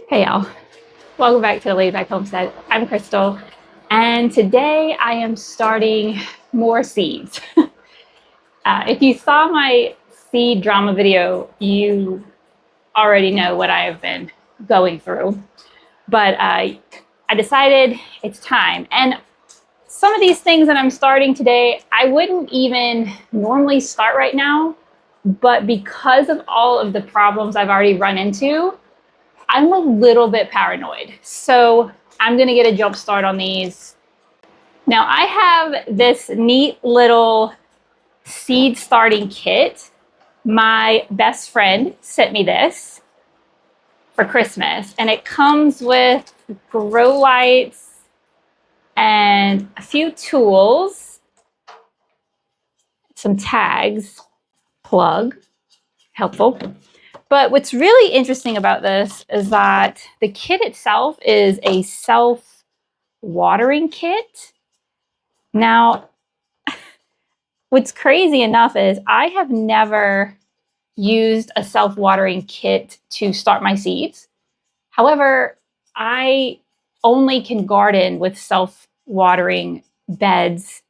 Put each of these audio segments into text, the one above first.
Hey y'all, welcome back to the Laidback Homestead. I'm Crystal, and today I am starting more seeds. If you saw my seed drama video, you already know what I have been going through. But I decided it's time. And some of these things that I'm starting today, I wouldn't even normally start right now, but because of all of the problems I've already run into, I'm a little bit paranoid. So I'm gonna get a jump start on these. Now I have this neat little seed starting kit. My best friend sent me this for Christmas, and it comes with grow lights and a few tools, some tags, plug, helpful. But what's really interesting about this is that the kit itself is a self-watering kit. Now, what's crazy enough is I have never used a self-watering kit to start my seeds. However, I only can garden with self-watering beds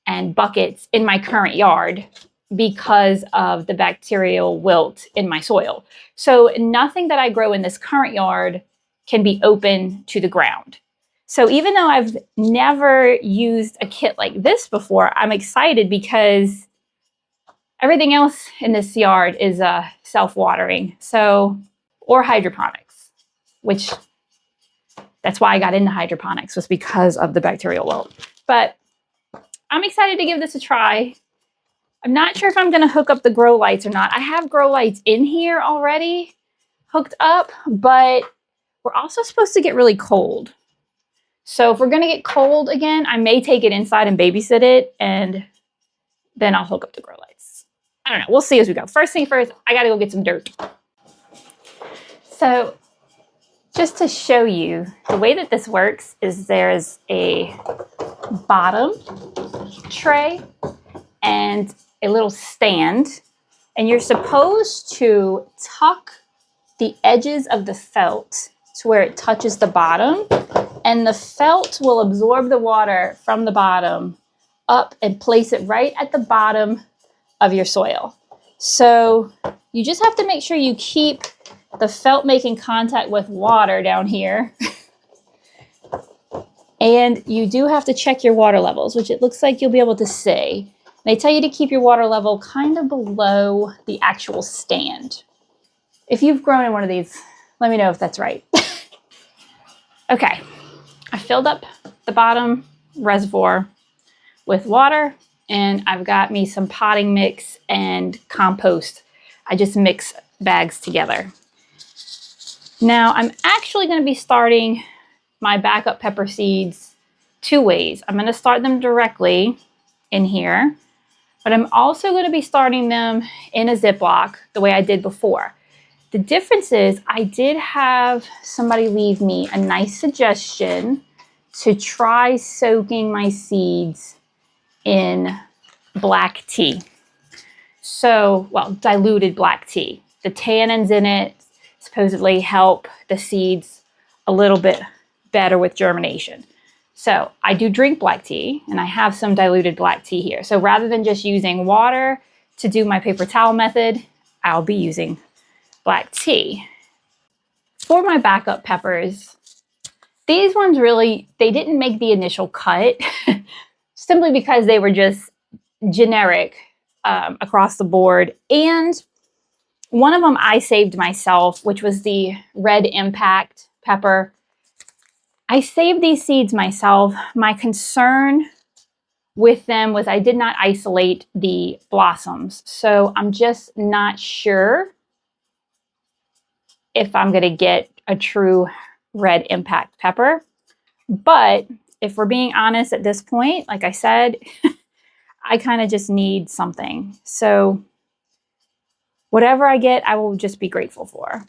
and buckets in my current yard because of the bacterial wilt in my soil. So nothing that I grow in this current yard can be open to the ground. So even though I've never used a kit like this before, I'm excited because everything else in this yard is self-watering, or hydroponics, which that's why I got into hydroponics, was because of the bacterial wilt. But I'm excited to give this a try. I'm not sure if I'm going to hook up the grow lights or not. I have grow lights in here already hooked up, but we're also supposed to get really cold. So if we're going to get cold again, I may take it inside and babysit it, and then I'll hook up the grow lights. I don't know. We'll see as we go. First thing first, I got to go get some dirt. So just to show you, the way that this works is there's a bottom tray and a little stand, and you're supposed to tuck the edges of the felt to where it touches the bottom, and the felt will absorb the water from the bottom up and place it right at the bottom of your soil. So you just have to make sure you keep the felt making contact with water down here. And you do have to check your water levels, which it looks like you'll be able to see. They tell you to keep your water level kind of below the actual stand. If you've grown in one of these, let me know if that's right. Okay, I filled up the bottom reservoir with water, and I've got me some potting mix and compost. I just mix bags together. Now I'm actually going to be starting my backup pepper seeds two ways. I'm going to start them directly in here, but I'm also going to be starting them in a Ziploc the way I did before. The difference is I did have somebody leave me a nice suggestion to try soaking my seeds in black tea. So, well, diluted black tea. The tannins in it supposedly help the seeds a little bit better with germination. So I do drink black tea, and I have some diluted black tea here. So rather than just using water to do my paper towel method, I'll be using black tea. For my backup peppers, these ones really, they didn't make the initial cut simply because they were just generic across the board. And one of them I saved myself, which was the red impact pepper. I saved these seeds myself. My concern with them was I did not isolate the blossoms. So I'm just not sure if I'm going to get a true red impact pepper. But if we're being honest at this point, like I said, I kind of just need something. So whatever I get, I will just be grateful for.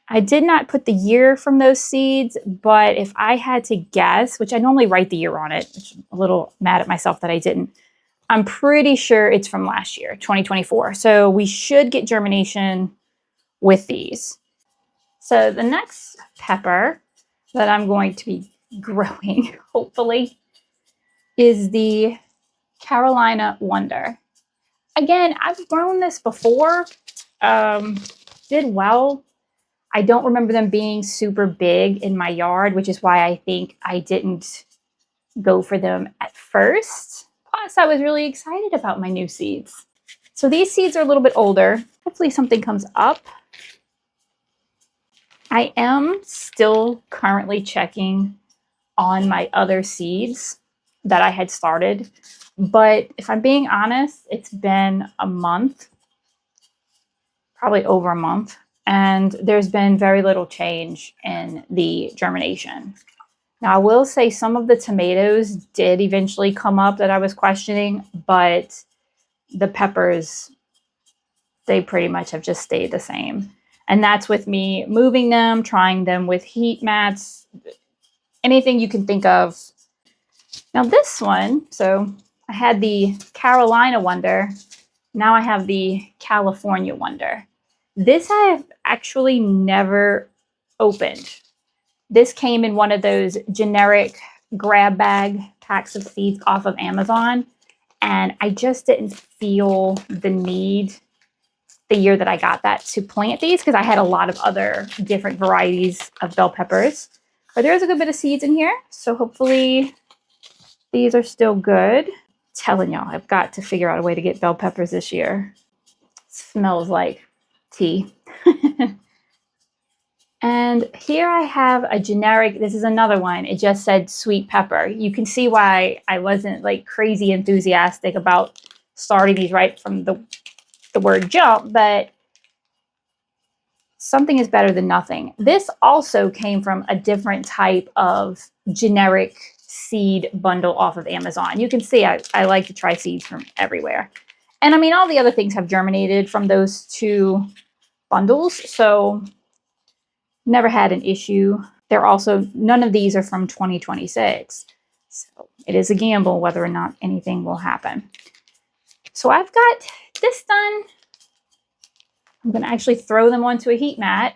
I did not put the year from those seeds, but if I had to guess, which I normally write the year on it, which I'm a little mad at myself that I didn't, I'm pretty sure it's from last year, 2024. So we should get germination with these. So the next pepper that I'm going to be growing, hopefully, is the Carolina Wonder. Again, I've grown this before, did well. I don't remember them being super big in my yard, which is why I think I didn't go for them at first. Plus, I was really excited about my new seeds. So these seeds are a little bit older. Hopefully something comes up. I am still currently checking on my other seeds that I had started. But if I'm being honest, it's been a month, probably over a month, and there's been very little change in the germination. Now, I will say some of the tomatoes did eventually come up that I was questioning, but the peppers, they pretty much have just stayed the same. And that's with me moving them, trying them with heat mats, anything you can think of. Now this one, so I had the Carolina Wonder. Now I have the California Wonder. This I have actually never opened. This came in one of those generic grab bag packs of seeds off of Amazon. And I just didn't feel the need the year that I got that to plant these because I had a lot of other different varieties of bell peppers. But there's a good bit of seeds in here. So hopefully these are still good. I'm telling y'all, I've got to figure out a way to get bell peppers this year. It smells like tea. And here I have a generic, this is another one. It just said sweet pepper. You can see why I wasn't like crazy enthusiastic about starting these right from the word jump, but something is better than nothing. This also came from a different type of generic seed bundle off of Amazon. You can see I like to try seeds from everywhere. And I mean, all the other things have germinated from those two bundles, so never had an issue. They're also, none of these are from 2026. So it is a gamble whether or not anything will happen. So I've got this done. I'm going to actually throw them onto a heat mat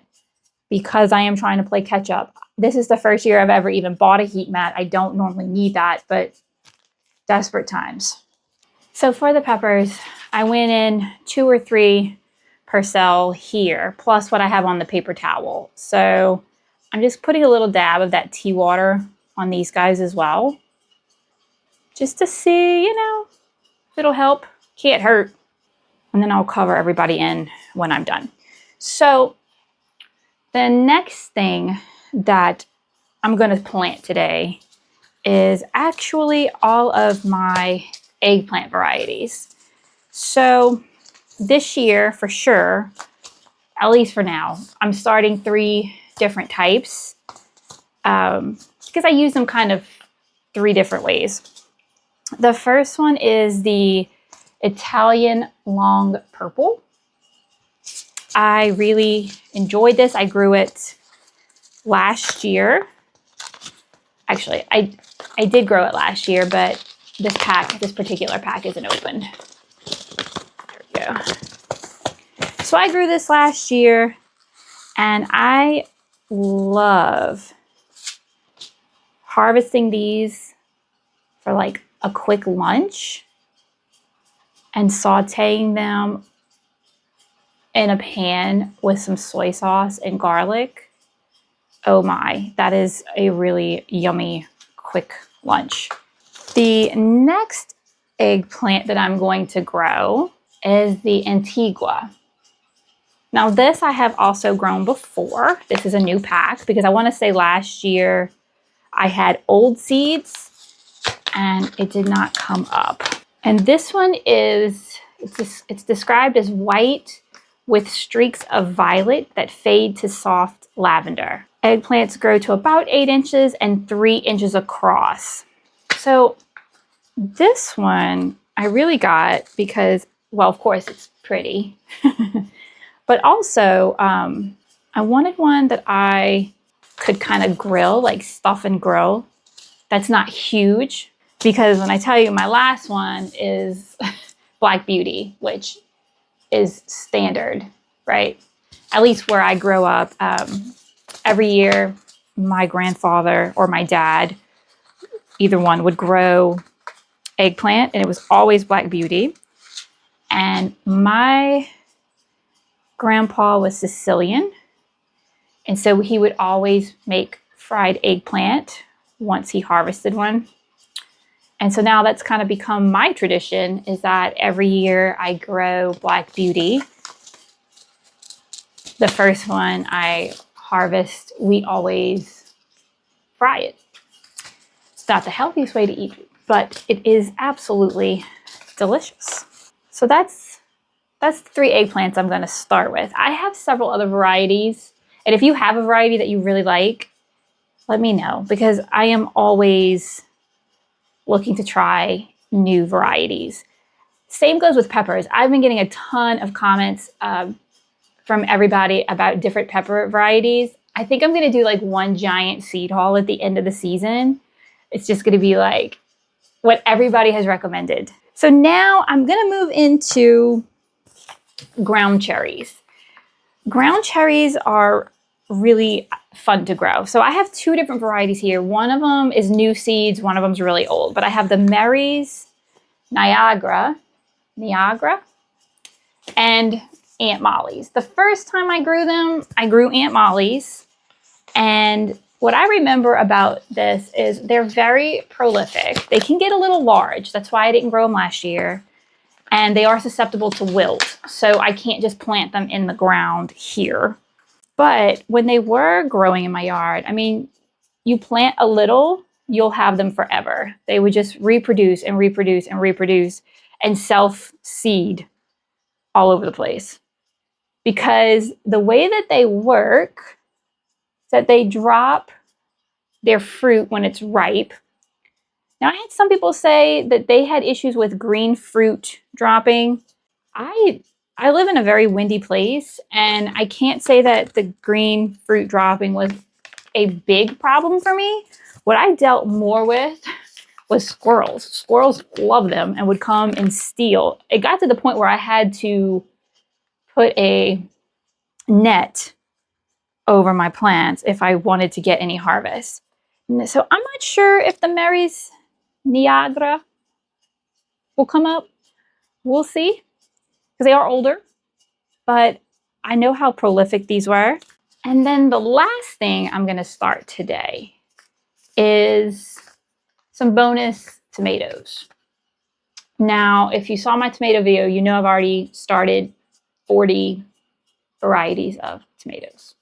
because I am trying to play catch up. This is the first year I've ever even bought a heat mat. I don't normally need that, but desperate times. So for the peppers, I went in 2 or 3 per cell here, plus what I have on the paper towel. So I'm just putting a little dab of that tea water on these guys as well, just to see, you know, if it'll help. Can't hurt. And then I'll cover everybody in when I'm done. So the next thing that I'm going to plant today is actually all of my eggplant varieties. So this year, for sure, at least for now, I'm starting 3 different types because I use them kind of 3 different ways. The first one is the Italian long purple. I really enjoyed this. I grew it last year. Actually, I did grow it last year, but this particular pack isn't opened. There we go. So I grew this last year, and I love harvesting these for like a quick lunch and sauteing them in a pan with some soy sauce and garlic. Oh my, that is a really yummy quick lunch. The next eggplant that I'm going to grow is the Antigua. Now this I have also grown before. This is a new pack because I want to say last year I had old seeds and it did not come up. And this one is, it's described as white with streaks of violet that fade to soft lavender. Eggplants grow to about 8 inches and 3 inches across. So this one I really got because, well, of course it's pretty, but also I wanted one that I could kind of grill, like stuff and grill. That's not huge because when I tell you my last one is Black Beauty, which is standard, right? At least where I grew up, every year my grandfather or my dad, either one, would grow eggplant, and it was always Black Beauty. And my grandpa was Sicilian, and so he would always make fried eggplant once he harvested one. And so now that's kind of become my tradition, is that every year I grow Black Beauty. The first one I harvest, we always fry it. It's not the healthiest way to eat it, but it is absolutely delicious. So that's the 3 eggplants I'm going to start with. I have several other varieties, and if you have a variety that you really like, let me know, because I am always looking to try new varieties. Same goes with peppers. I've been getting a ton of comments from everybody about different pepper varieties. I think I'm going to do like one giant seed haul at the end of the season. It's just going to be like what everybody has recommended. So now I'm going to move into ground cherries. Ground cherries are really fun to grow. So I have 2 different varieties here. One of them is new seeds, one of them is really old. But I have the Mary's Niagara, and Aunt Molly's. The first time I grew them, I grew Aunt Molly's. And what I remember about this is they're very prolific. They can get a little large. That's why I didn't grow them last year. And they are susceptible to wilt. So I can't just plant them in the ground here. But when they were growing in my yard, I mean, you plant a little, you'll have them forever. They would just reproduce and reproduce and reproduce and self-seed all over the place. Because the way that they work is that they drop their fruit when it's ripe. Now, I had some people say that they had issues with green fruit dropping. I live in a very windy place, and I can't say that the green fruit dropping was a big problem for me. What I dealt more with was squirrels. Squirrels love them and would come and steal. It got to the point where I had to put a net over my plants if I wanted to get any harvest. So I'm not sure if the Mary's Niagara will come up. We'll see, because they are older, but I know how prolific these were. And then the last thing I'm going to start today is some bonus tomatoes. Now, if you saw my tomato video, you know I've already started 40 varieties of tomatoes.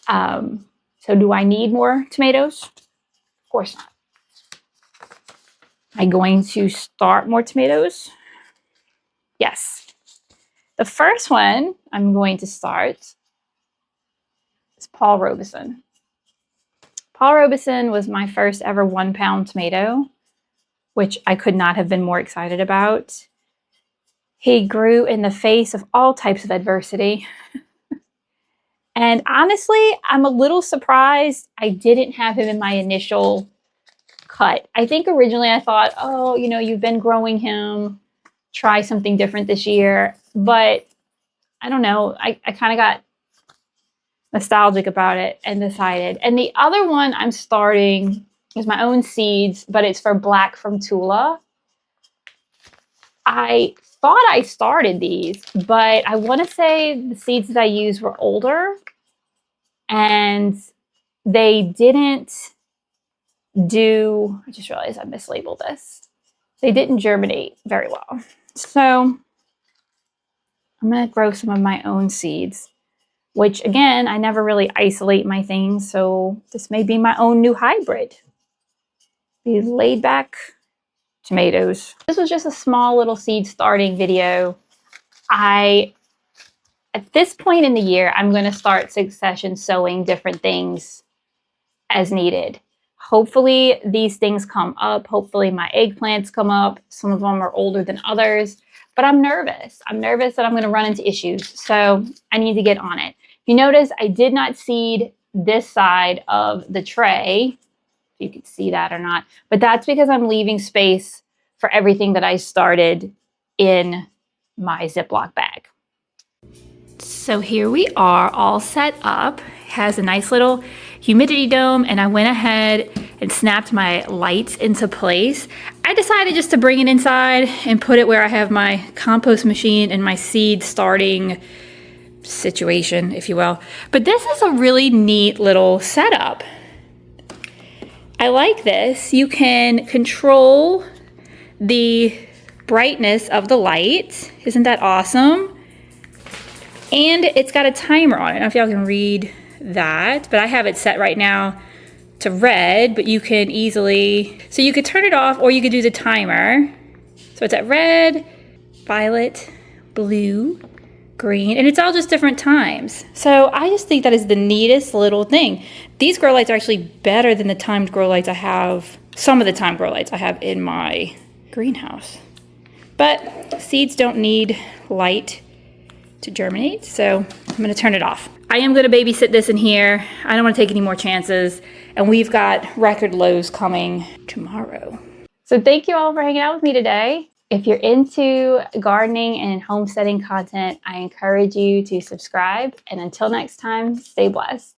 So do I need more tomatoes? Of course not. Am I going to start more tomatoes? Yes. The first one I'm going to start is Paul Robeson. Paul Robeson was my first ever 1-pound tomato, which I could not have been more excited about. He grew in the face of all types of adversity. And honestly, I'm a little surprised I didn't have him in my initial cut. I think originally I thought, oh, you know, you've been growing him, try something different this year. But I don't know, I kind of got nostalgic about it and decided. And the other one I'm starting is my own seeds, but it's for Black from Tula. I thought I started these, but I want to say the seeds that I used were older and they didn't I just realized I mislabeled this. They didn't germinate very well. So I'm going to grow some of my own seeds, which again, I never really isolate my things. So this may be my own new hybrid. The Laidback tomatoes. This was just a small little seed starting video. At this point in the year, I'm going to start succession sowing different things as needed. Hopefully these things come up. Hopefully my eggplants come up. Some of them are older than others, but I'm nervous. I'm nervous that I'm going to run into issues. So I need to get on it. You notice I did not seed this side of the tray, if you could see that or not, but that's because I'm leaving space for everything that I started in my Ziploc bag. So here we are, all set up. Has a nice little humidity dome, and I went ahead and snapped my lights into place. I decided just to bring it inside and put it where I have my compost machine and my seed starting situation, if you will. But this is a really neat little setup. I like this. You can control the brightness of the light. Isn't that awesome? And it's got a timer on it. I don't know if y'all can read that, but I have it set right now to red, but you can easily, so you could turn it off or you could do the timer. So it's at red, violet, blue, green, and it's all just different times. So I just think that is the neatest little thing. These grow lights are actually better than the timed grow lights I have, some of the timed grow lights I have in my greenhouse. But seeds don't need light to germinate, so I'm gonna turn it off. I am gonna babysit this in here. I don't wanna take any more chances, and we've got record lows coming tomorrow. So thank you all for hanging out with me today. If you're into gardening and homesteading content, I encourage you to subscribe, and until next time, stay blessed.